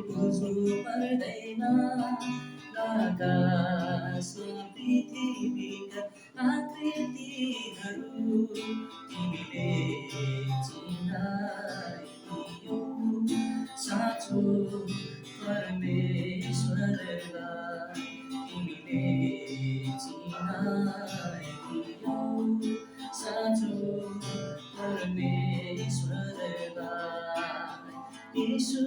बुझ्नु पर्दैन आकाशमा पृथ्वीका आकृतिहरू तिमीले चिनाइदियौ साँचो परमेश्वरलाई तिमीले चिनाइदियौ साँचो परमेश्वरलाई यीशु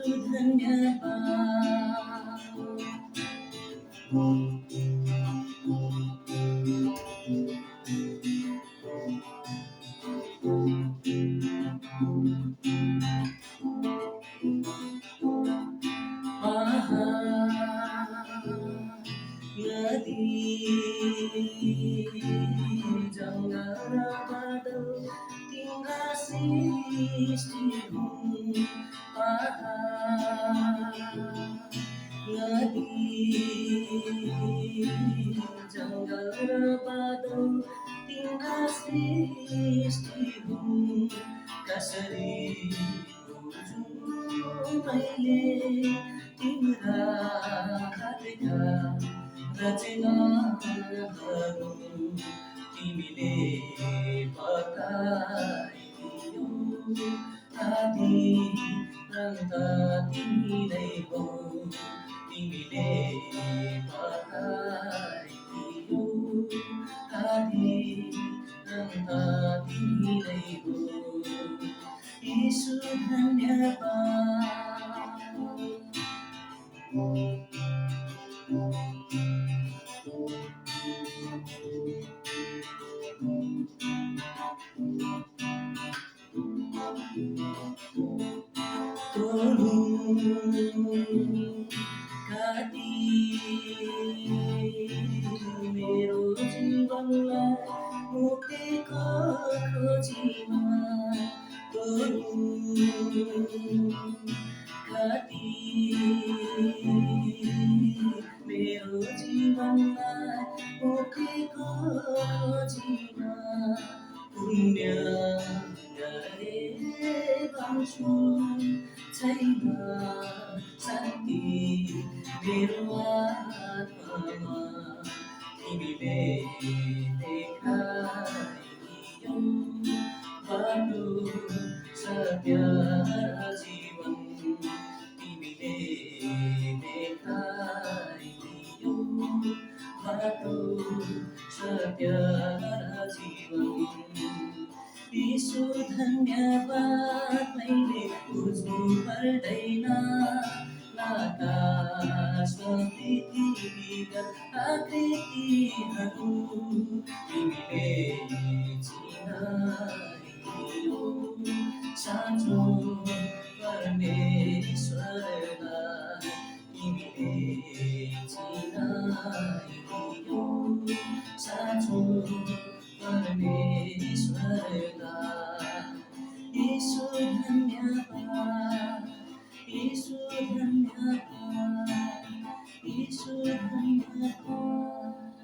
नदी जङ्गल बादल तिम्रा सृष्टि हुन् नदी जङ्गल बादल तिम्रा सृष्टि हुन् कसरी बुझ्नु मैले तिम्रा हातका रचनाहरू तिमीले बताइदियौ आदि अन्त तिमी नै हौ तिमीले बताइदियौ आदि अन्त तिमी नै हौ यीशु काटी मेरो जीवनलाई मुक्तिको खोजीमा काटी मेरो जीवनलाई मुक्तिको खोजीमा पुण्य गरे भन्छु छैन शान्ति मेरो आत्मामा तिमीले देखाइदियौ बाटो सत्य जीवन तिमीले देखाइदियौ बाटो सत्य जीवन यीशु धन्यवाद मैले बुझ्नु पर्दैन आकाशमा पृथ्वीका आकृतिहरू तिमीले चिनाइदियौ साँचो